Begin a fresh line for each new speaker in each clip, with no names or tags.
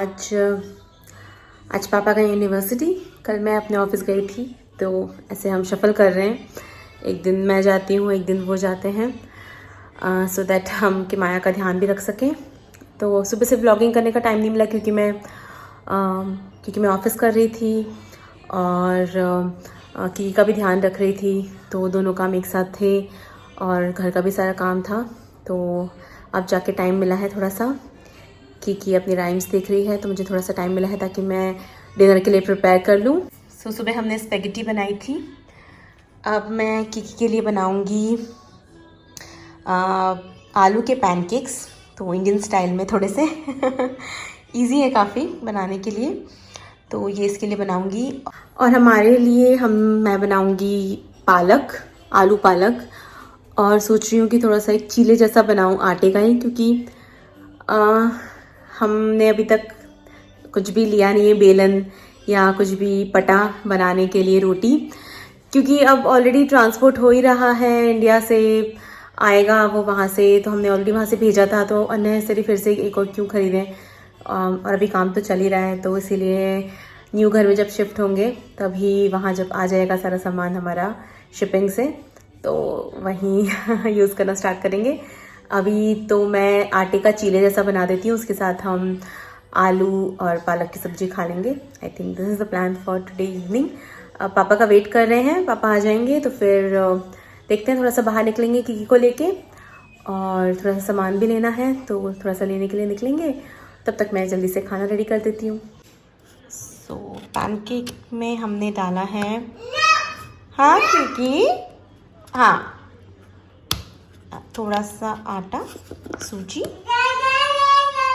आज पापा का यूनिवर्सिटी। कल मैं अपने ऑफिस गई थी, तो ऐसे हम शफल कर रहे हैं। एक दिन मैं जाती हूँ, एक दिन वो जाते हैं, सो दैट हम किमाया का ध्यान भी रख सकें। तो सुबह से व्लॉगिंग करने का टाइम नहीं मिला क्योंकि मैं ऑफिस कर रही थी और की का भी ध्यान रख रही थी, तो दोनों काम एक साथ थे और घर का भी सारा काम था। तो अब जाके टाइम मिला है थोड़ा सा। की अपनी राइम्स देख रही है, तो मुझे थोड़ा सा टाइम मिला है ताकि मैं डिनर के लिए प्रिपेयर कर लूँ। सो सुबह हमने स्पेगेटी बनाई थी। अब मैं की के लिए बनाऊँगी आलू के पैनकेक्स, तो इंडियन स्टाइल में थोड़े से इजी है काफ़ी बनाने के लिए, तो ये इसके लिए बनाऊँगी। और हमारे लिए मैं बनाऊँगी पालक, आलू पालक, और सोच रही हूँ कि थोड़ा सा एक चीले जैसा बनाऊँ आटे का ही, क्योंकि हमने अभी तक कुछ भी लिया नहीं है बेलन या कुछ भी पटा बनाने के लिए रोटी, क्योंकि अब ऑलरेडी ट्रांसपोर्ट हो ही रहा है, इंडिया से आएगा वो वहाँ से, तो हमने ऑलरेडी वहाँ से भेजा था, तो अननेसेसरी फिर से एक और क्यों खरीदें। और अभी काम तो चल ही रहा है, तो इसीलिए न्यू घर में जब शिफ्ट होंगे तभी वहाँ जब आ जाएगा सारा सामान हमारा शिपिंग से, तो वहीं यूज़ करना स्टार्ट करेंगे। अभी तो मैं आटे का चीले जैसा बना देती हूँ, उसके साथ हम आलू और पालक की सब्जी खा लेंगे। I think this is the plan for today evening. अब पापा का वेट कर रहे हैं, पापा आ जाएंगे तो फिर देखते हैं, थोड़ा सा बाहर निकलेंगे की को लेके, और थोड़ा सा सामान भी लेना है, तो थोड़ा सा लेने के लिए निकलेंगे। तब तक मैं जल्दी से खाना रेडी कर देती हूँ। सो पैनकेक में हमने डाला है, हाँ क्योंकि हाँ, थोड़ा सा आटा, सूजी,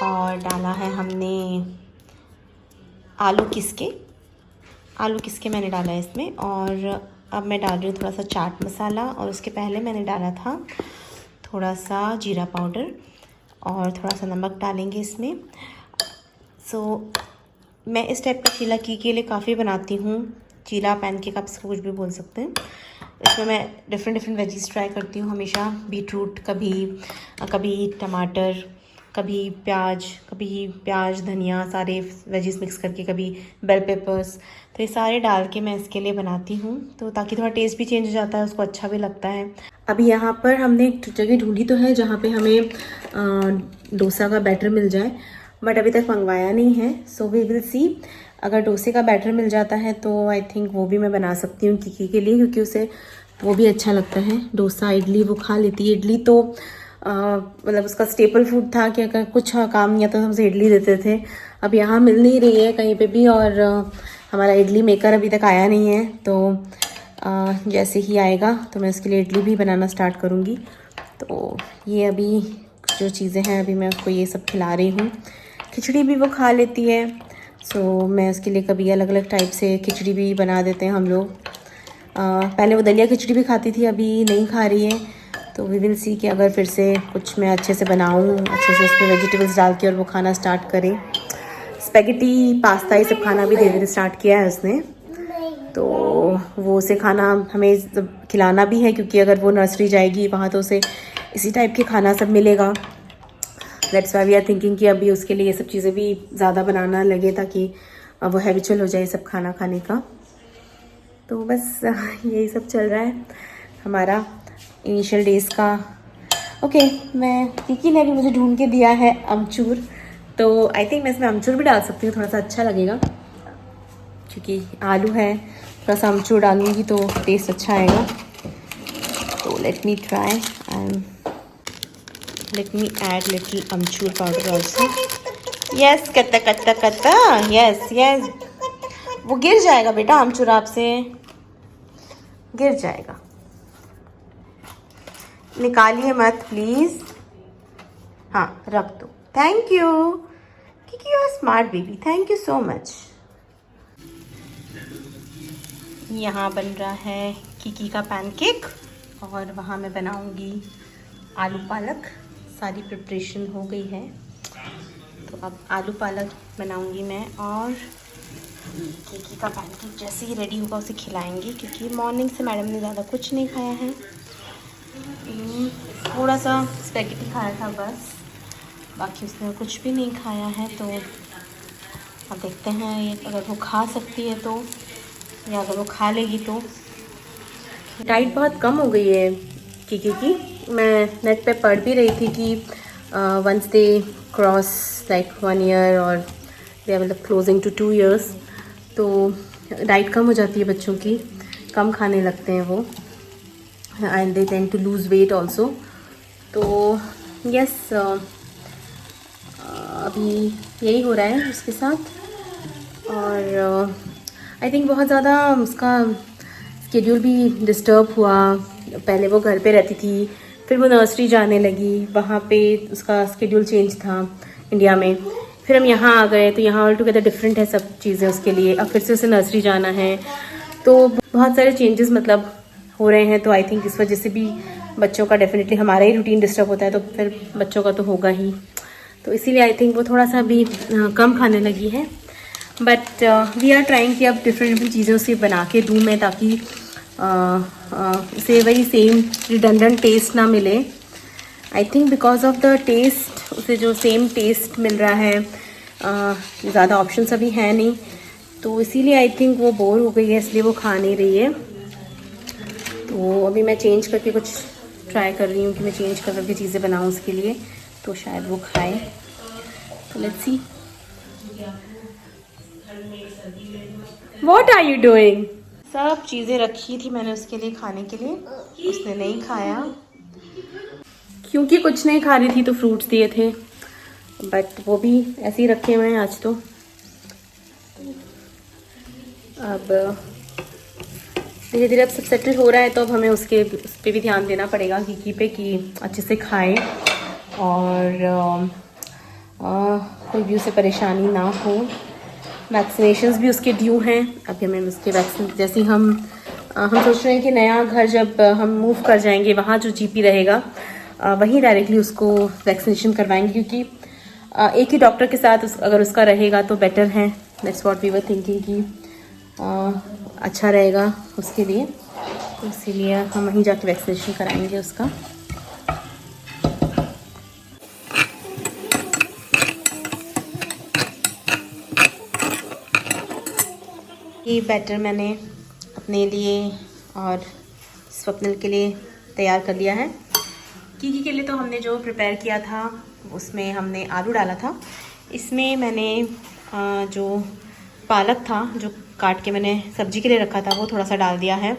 और डाला है हमने आलू किसके मैंने डाला है इसमें। और अब मैं डाल रही हूँ थोड़ा सा चाट मसाला, और उसके पहले मैंने डाला था थोड़ा सा जीरा पाउडर, और थोड़ा सा नमक डालेंगे इसमें। सो मैं इस टाइप का चीला की के लिए काफ़ी बनाती हूँ, चीला पैनकेक आप इसको कुछ भी बोल सकते हैं। इसमें मैं डिफरेंट वेजीज ट्राई करती हूँ हमेशा, बीटरूट, कभी टमाटर, कभी प्याज धनिया, सारे वेजीज मिक्स करके, कभी बेल पेपर्स, तो ये सारे डाल के मैं इसके लिए बनाती हूँ, तो ताकि थोड़ा टेस्ट भी चेंज हो जाता है, उसको अच्छा भी लगता है। अभी यहाँ पर हमने एक जगह ढूंढी तो है जहाँ पे हमें डोसा का बैटर मिल जाए, बट अभी तक मंगवाया नहीं है, सो वी विल सी। अगर डोसे का बैटर मिल जाता है तो आई थिंक वो भी मैं बना सकती हूँ की के लिए, क्योंकि उसे वो भी अच्छा लगता है। डोसा इडली वो खा लेती है। इडली तो मतलब उसका स्टेपल फूड था कि अगर कुछ काम नहीं आता तो हमसे इडली देते थे। अब यहाँ मिल नहीं रही है कहीं पे भी, और हमारा इडली मेकर अभी तक आया नहीं है, तो जैसे ही आएगा तो मैं उसके लिए इडली भी बनाना स्टार्ट करूँगी। तो ये अभी जो चीज़ें हैं, अभी मैं उसको ये सब खिला रही हूँ। खिचड़ी भी वो खा लेती है, सो मैं उसके लिए कभी अलग अलग टाइप से खिचड़ी भी बना देते हैं हम लोग। पहले वो दलिया खिचड़ी भी खाती थी, अभी नहीं खा रही है, तो वी विल सी कि अगर फिर से कुछ मैं अच्छे से बनाऊँ, अच्छे से उसमें वेजिटेबल्स डाल के और वो खाना स्टार्ट करें। स्पेगेटी, पास्ता, ये सब खाना भी धीरे धीरे स्टार्ट किया है उसने, तो वो उसे खाना हमें खिलाना भी है, क्योंकि अगर वो नर्सरी जाएगी वहाँ तो उसे इसी टाइप के खाना सब मिलेगा। That's why we are thinking कि अभी उसके लिए ये सब चीज़ें भी ज़्यादा बनाना लगे, ताकि वो हैबिचुअल हो जाए सब खाना खाने का। तो बस यही सब चल रहा है हमारा इनिशियल डेज़ का। ओके, मैं किकी ने भी मुझे ढूंढ के दिया है अमचूर, तो आई थिंक मैं इसमें अमचूर भी डाल सकती हूँ, थोड़ा सा अच्छा लगेगा, क्योंकि आलू है, थोड़ा सा अमचूर डालूँगी तो टेस्ट अच्छा आएगा। तो let me try and let me add little amchur powder also. Yes, कत्ता, यस, वो गिर जाएगा बेटा, अमचूर आपसे गिर जाएगा, निकालिए मत प्लीज़। हाँ, रख दो। थैंक यू क्योंकि you are smart baby, thank you so much. यहाँ बन रहा है की का पैनकेक, और वहाँ मैं बनाऊँगी आलू पालक। सारी प्रिपरेशन हो गई है, तो अब आलू पालक बनाऊँगी मैं, और की का पैनकेक जैसे ही रेडी होगा उसे खिलाएंगे, क्योंकि मॉर्निंग से मैडम ने ज़्यादा कुछ नहीं खाया है, थोड़ा सा स्पेगेटी खाया था बस, बाकी उसने कुछ भी नहीं खाया है। तो अब देखते हैं ये अगर वो खा सकती है तो, या अगर वो खा लेगी तो। डाइट बहुत कम हो गई है की। मैं नेट पे पढ़ भी रही थी कि once they cross like 1 year और दे मतलब क्लोजिंग टू 2 ईयर्स, तो डाइट कम हो जाती है बच्चों की, कम खाने लगते हैं वो, and they tend to lose weight also. तो यस, अभी यही हो रहा है उसके साथ। और आई थिंक बहुत ज़्यादा उसका स्केड्यूल भी डिस्टर्ब हुआ। पहले वो घर पे रहती थी, फिर वो नर्सरी जाने लगी, वहाँ पे उसका स्केड्यूल चेंज था इंडिया में। फिर हम यहाँ आ गए तो यहाँ ऑल टुगेदर डिफरेंट है सब चीज़ें उसके लिए। अब फिर से उसे नर्सरी जाना है, तो बहुत सारे चेंजेस मतलब हो रहे हैं। तो आई थिंक इस वजह से भी बच्चों का डेफिनेटली हमारा ही रूटीन डिस्टर्ब होता है, तो फिर बच्चों का तो होगा ही। तो इसीलिए आई थिंक वो थोड़ा सा अभी कम खाने लगी है। बट वी आर ट्राइंग कि अब डिफरेंट चीज़ें उसे बना के दूँ मैं, ताकि उसे वही सेम रिडंडेंट टेस्ट ना मिले। I think because of the test, उसे जो सेम टेस्ट मिल रहा है, ज़्यादा ऑप्शंस अभी है नहीं, तो इसीलिए आई थिंक वो बोर हो गई है, इसलिए वो खा नहीं रही है। तो अभी मैं चेंज करके कुछ ट्राई कर रही हूँ कि मैं चेंज करके चीज़ें बनाऊँ उसके लिए, तो शायद वो खाए। तो let's see. What are you doing? सब चीज़ें रखी थी मैंने उसके लिए खाने के लिए, उसने नहीं खाया क्योंकि कुछ नहीं खा रही थी, तो फ्रूट्स दिए थे, बट वो भी ऐसे ही रखे हुए हैं आज। तो अब धीरे धीरे अब सब सेटल हो रहा है, तो अब हमें उस पर भी ध्यान देना पड़ेगा की पे कि अच्छे से खाए, और कोई भी उसे परेशानी ना हो। वैक्सीनेशंस भी उसके ड्यू हैं। अभी हमें उसके वैक्सीन, जैसे हम सोच रहे हैं कि नया घर जब हम मूव कर जाएंगे, वहाँ जो जीपी रहेगा वहीं डायरेक्टली उसको वैक्सीनेशन करवाएंगे, क्योंकि एक ही डॉक्टर के साथ अगर उसका रहेगा तो बेटर है। That's what we were thinking कि अच्छा रहेगा उसके लिए, तो इसीलिए हम वहीं जाके वैक्सीनेशन कराएंगे उसका। ये बैटर मैंने अपने लिए और स्वप्निल के लिए तैयार कर लिया है। कीकी के लिए तो हमने जो प्रिपेयर किया था उसमें हमने आलू डाला था। इसमें मैंने जो पालक था जो काट के मैंने सब्जी के लिए रखा था वो थोड़ा सा डाल दिया है,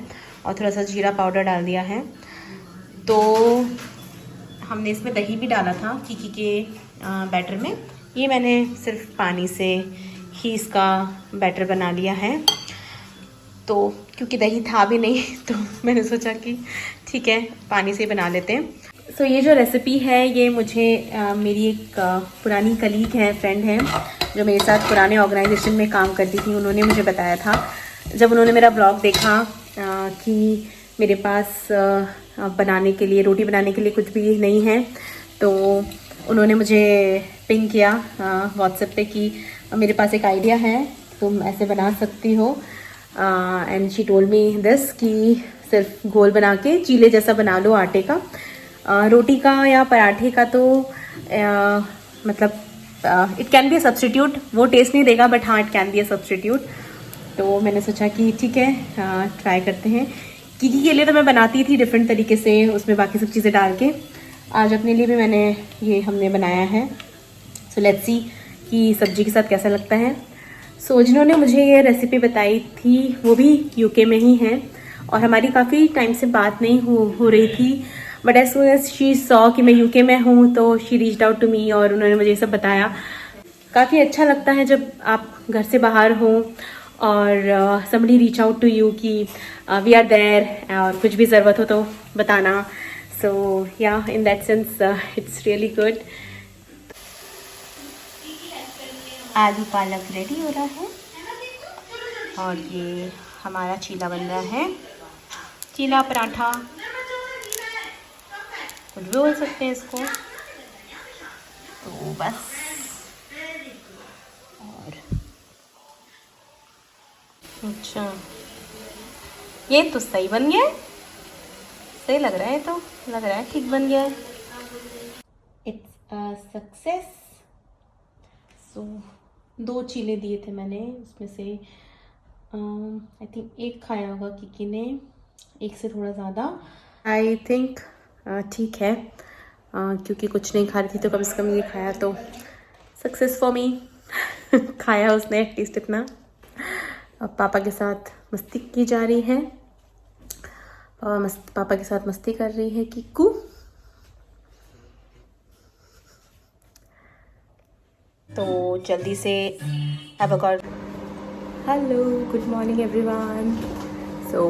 और थोड़ा सा जीरा पाउडर डाल दिया है। तो हमने इसमें दही भी डाला था कीकी के बैटर में। ये मैंने सिर्फ पानी से ही इसका बैटर बना लिया है, तो क्योंकि दही था भी नहीं तो मैंने सोचा कि ठीक है पानी से बना लेते हैं। सो ये जो रेसिपी है ये मुझे मेरी एक पुरानी कलीग है, फ्रेंड है, जो मेरे साथ पुराने ऑर्गेनाइजेशन में काम करती थी, उन्होंने मुझे बताया था। जब उन्होंने मेरा ब्लॉग देखा कि मेरे पास बनाने के लिए, रोटी बनाने के लिए कुछ भी नहीं है, तो उन्होंने मुझे पिंग किया व्हाट्सएप पे कि मेरे पास एक आइडिया है, तुम ऐसे बना सकती हो। And she told me this कि सिर्फ गोल बना के चीले जैसा बना लो आटे का। रोटी का या पराठे का तो मतलब it can be a substitute, वो टेस्ट नहीं देगा बट हाँ it can be a substitute. तो मैंने सोचा कि ठीक है ट्राई करते हैं। कीकी के लिए तो मैं बनाती थी डिफरेंट तरीके से, उसमें बाकी सब चीज़ें डाल के। आज अपने लिए भी मैंने ये हमने बनाया है। सो लेट्स सी कि सब्जी के साथ कैसा लगता है। सो जिन्होंने मुझे ये रेसिपी बताई थी वो भी यूके में ही हैं, और हमारी काफ़ी टाइम से बात नहीं हो रही थी, but as soon as she saw कि मैं यूके में हूँ तो she reached out to me और उन्होंने मुझे ये सब बताया। काफ़ी अच्छा लगता है जब आप घर से बाहर हों और somebody reach out to you कि वी आर देयर, और कुछ भी ज़रूरत हो तो बताना। So yeah in that sense it's really good. आलू पालक रेडी हो रहा है, और ये हमारा चीला बन रहा है, चीला पराठा कुछ भी बोल सकते हैं इसको। तो बस, और अच्छा ये तो सही बन गया है, सही लग रहा है, तो लग रहा है ठीक बन गया है। It's a success. सो 2 चीले दिए थे मैंने, उसमें से आई थिंक 1 खाया होगा किकी ने, 1 से थोड़ा ज़्यादा। आई थिंक ठीक है, क्योंकि कुछ नहीं खा रही थी तो कम से कम ये खाया तो सक्सेस फॉर मी। खाया उसने एटलीस्ट इतना। अब पापा के साथ मस्ती की जा रही है, पापा के साथ मस्ती कर रही है किक्कू। तो जल्दी से हेलो, गुड मॉर्निंग एवरीवन। सो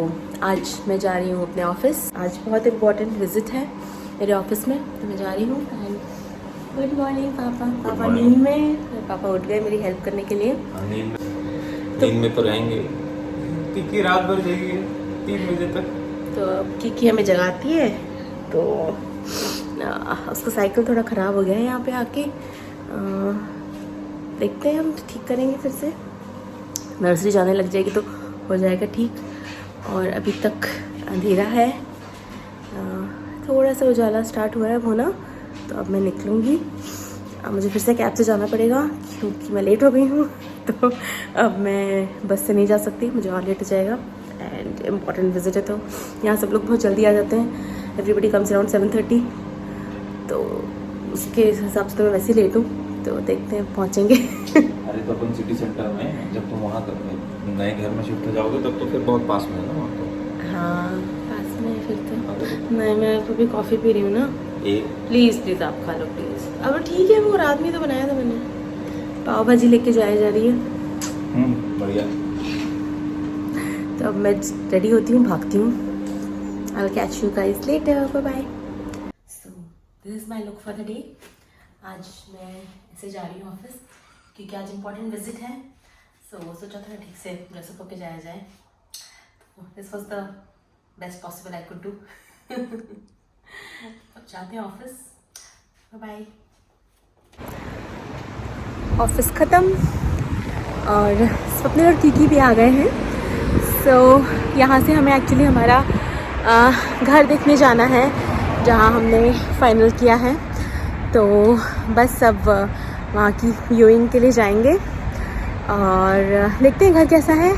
आज मैं जा रही हूँ अपने ऑफिस। आज बहुत इम्पोर्टेंट विजिट है मेरे ऑफिस में, तो मैं जा रही हूँ। एंड गुड मॉर्निंग पापा। पापा नींद में, पापा उठ गए मेरी हेल्प करने के लिए।
नींद में तो रहेंगे, किकी रात भर जाएगी 3 बजे तक।
तो किकी हमें जगाती है, तो उसका साइकिल थोड़ा ख़राब हो गया है यहाँ पे आके। देखते हैं, हम ठीक करेंगे फिर से। नर्सरी जाने लग जाएगी तो हो जाएगा ठीक। और अभी तक अंधेरा है, थोड़ा सा उजाला स्टार्ट हुआ है होना, तो अब मैं निकलूँगी। मुझे फिर से कैब से जाना पड़ेगा क्योंकि मैं लेट हो गई हूँ। तो अब मैं बस से नहीं जा सकती, मुझे और लेट हो जाएगा। एंड इम्पॉर्टेंट विजिट है, तो यहाँ सब लोग बहुत जल्दी आ जाते हैं। एवरीबडी कम्स अराउंड 7:30, तो उसके हिसाब से तो मैं वैसे ही लेट हूँ। तो देखते हैं पहुँचेंगे।
अरे तो अपन सिटी सेंटर में, जब तुम वहाँ नए घर में शिफ्ट हो जाओगे तब तो फिर बहुत पास में है ना वहाँ तो।
हाँ पास में है फिर तो। मैं तो भी कॉफ़ी पी रही हूँ ना। प्लीज़ आप खा लो प्लीज़। अब ठीक है, वो रात में तो बनाया था मैंने। पाव भाजी लेके जा रही है।
बढ़िया।
तो अब मैं रेडी होती हूँ, भागती हूँ। I will catch you guys later, bye bye. So this is my look for the day. आज मैं ऐसे जा रही हूँ ऑफिस क्योंकि आज इम्पोर्टेंट विजिट है। सो सोचा था ठीक से ड्रेसअप होके जाया जाए। This was the best possible I could do. अब जाते हैं ऑफिस, बाय। ऑफिस ख़त्म और स्वप्निल और किकी भी आ गए हैं। सो यहाँ से हमें एक्चुअली हमारा घर देखने जाना है जहाँ हमने फाइनल किया है। तो बस अब वहाँ की व्यूइंग के लिए जाएंगे और देखते हैं घर कैसा है।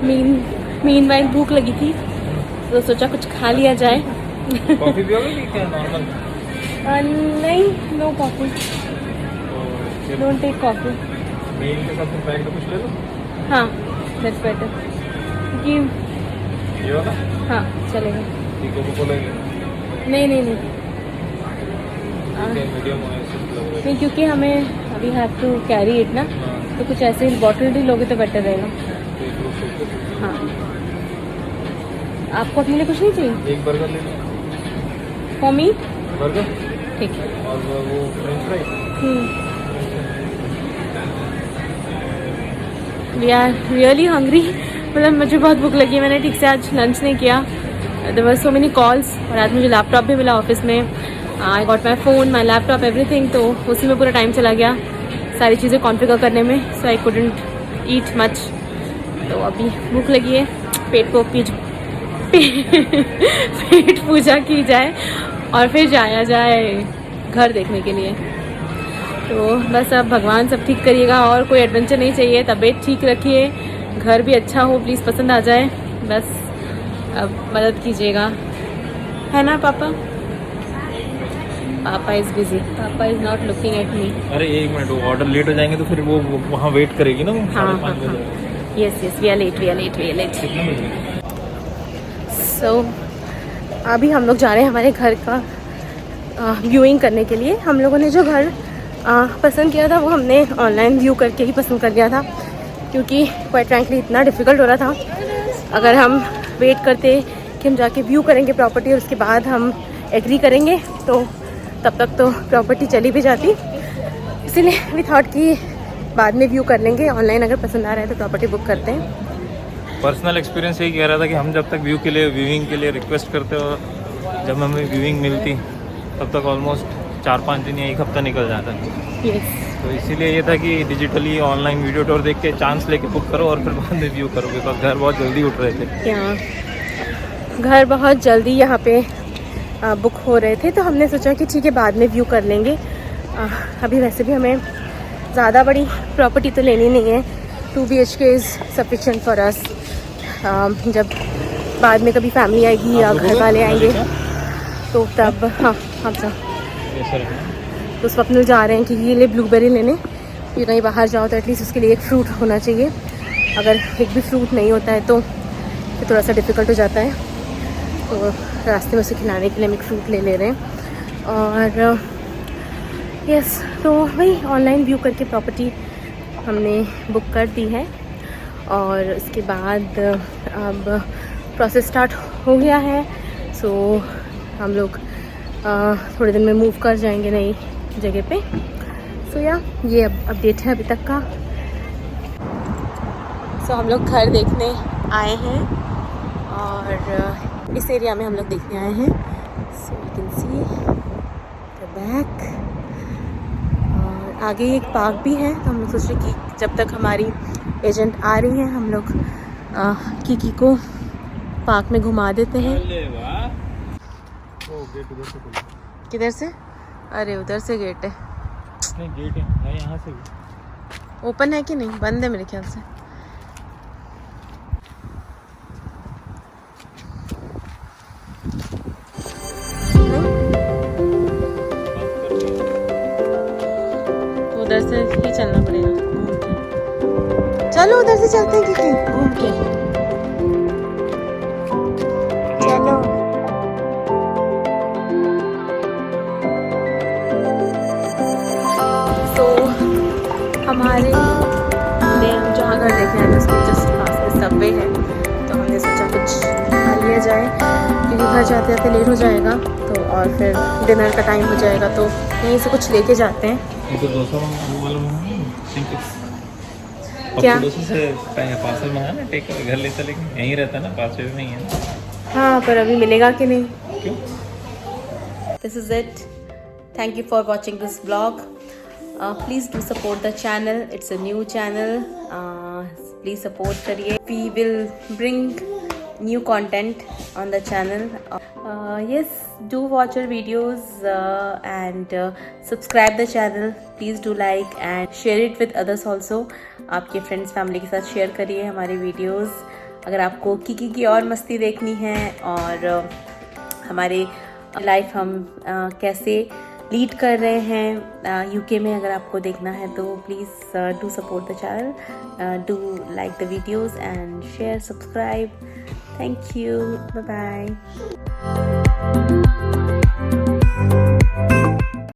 मीन वाइल भूख लगी थी तो सोचा कुछ खा लिया जाए।
कॉफी पियोगे कि क्या नॉर्मल?
नहीं, no coffee, don't take coffee.
Meal के साथ पैक कुछ ले लो।
हाँ दैट्स बेटर, क्योंकि
ये वाला?
हाँ चलेगा।
कोका-कोला
नहीं
मीडियम
नहीं, क्योंकि हमें अभी हैव टू कैरी इट ना, तो कुछ ऐसे बॉटल भी लोगे तो बेटर रहेगा। हाँ, आपको अपने लिए कुछ नहीं चाहिए?
एक बर्गर ले लो।
फॉर मी
बर्गर,
ठीक है।
और वो French fry.
We are really hungry. मतलब मुझे बहुत भूख लगी है, मैंने ठीक से आज लंच नहीं किया। There were so many calls, और आज मुझे लैपटॉप भी मिला ऑफिस में। I got my phone, my laptop, everything. तो उसी में पूरा टाइम चला गया सारी चीज़ें कॉन्फ़िगर करने में। सो आई कुडंट ईट मच। तो अभी भूख लगी है, पेट पूजा की जाए और फिर जाया जाए घर देखने के लिए। तो बस अब भगवान सब ठीक करिएगा, और कोई एडवेंचर नहीं चाहिए। तबीयत ठीक रखिए, घर भी अच्छा हो, प्लीज़ पसंद आ जाए। बस अब मदद कीजिएगा, है ना पापा? पापा इज़ बिजी, पापा is not looking at me.
अरे एक मिनट, वो ऑर्डर लेट हो जाएंगे तो फिर वो वहाँ वेट करेगी ना।
हाँ, यस वी आर लेट। सो अभी हम लोग जा रहे हैं हमारे घर का व्यूइंग करने के लिए। हम लोगों ने जो घर पसंद किया था वो हमने ऑनलाइन व्यू करके ही पसंद कर लिया था, क्योंकि क्वाइट फ्रैंकली इतना डिफ़िकल्ट हो रहा था। अगर हम वेट करते कि हम जाके व्यू करेंगे प्रॉपर्टी और उसके बाद हम एग्री करेंगे तो तब तक तो प्रॉपर्टी चली भी जाती। इसीलिए वी थॉट कि बाद में व्यू कर लेंगे, ऑनलाइन अगर पसंद आ रहा है तो प्रॉपर्टी बुक करते हैं।
पर्सनल एक्सपीरियंस यही कह रहा था कि हम जब तक व्यूइंग के लिए रिक्वेस्ट करते और जब हमें व्यूइंग मिलती तब तक ऑलमोस्ट 4-5 दिन या 1 हफ्ता निकल जाता है। तो इसीलिए ये था कि डिजिटली ऑनलाइन वीडियो टूर देख के चांस लेके बुक करो और फिर बाद में व्यू करो, बिकॉज घर बहुत जल्दी उठ रहे थे।
यहाँ घर बहुत जल्दी यहाँ पे बुक हो रहे थे, तो हमने सोचा कि ठीक है बाद में व्यू कर लेंगे। अभी वैसे भी हमें ज़्यादा बड़ी प्रॉपर्टी तो लेनी नहीं है, 2 BHK is sufficient for us. जब बाद में कभी फैमिली आएगी या घर वाले आएंगे तो तब हाँ आप जाओ। तो स्वप्निल जा रहे हैं कि ये ले ब्लूबेरी लेने, फिर कहीं बाहर जाओ तो एटलीस्ट उसके लिए एक फ़्रूट होना चाहिए। अगर एक भी फ्रूट नहीं होता है तो फिर थोड़ा सा डिफ़िकल्ट हो जाता है। तो रास्ते में उसे खिलाने के लिए हम एक फ़्रूट ले रहे हैं। और यस, तो वही ऑनलाइन व्यू करके प्रॉपर्टी हमने बुक कर दी है और उसके बाद अब प्रोसेस स्टार्ट हो गया है। सो हम लोग थोड़े दिन में मूव कर जाएंगे नई जगह पे। सो या ये अपडेट है अभी तक का। सो हम लोग घर देखने आए हैं और इस एरिया में हम लोग देखने आए हैं। So you can see the back, और आगे एक पार्क भी है। तो हम लोग सोच रहे कि जब तक हमारी एजेंट आ रही है हम लोग किकी को पार्क में घुमा देते हैं। किधर से? अरे उधर से गेट है।
नहीं गेट है यहाँ से भी।
ओपन है कि नहीं? बंद है मेरे ख्याल से। उधर से ही चलना पड़ेगा घूम के। चलो उधर से चलते हैं कि घूम के। चलो तो हमारे जहाँ घर देखने आए उसके जस्ट पास में सबवे है, तो हमने सोचा कुछ खा लिया जाए क्योंकि घर जाते जाते लेट हो जाएगा तो, और फिर डिनर का टाइम हो जाएगा, तो यहीं से कुछ लेके जाते हैं।
तो 200 मालूम
क्या?
200 से पार्सल मंगाना, टेक घर ले चलेंगे, यहीं रहता ना, पास में नहीं है।
हाँ पर अभी मिलेगा कि नहीं?
क्यों?
This is it. Thank you for watching this vlog. Please do support the channel. It's a new channel. Please support करिए. We will bring new content on the channel. Yes, do watch our videos and subscribe the channel. Please do like and share it with others also. आपके friends family के साथ share करिए हमारे videos. अगर आपको Kiki की और मस्ती देखनी है और हमारे लाइफ हम कैसे लीड कर रहे हैं यूके में, अगर आपको देखना है तो please do support the channel, do like the videos and share, subscribe. Thank you, bye bye.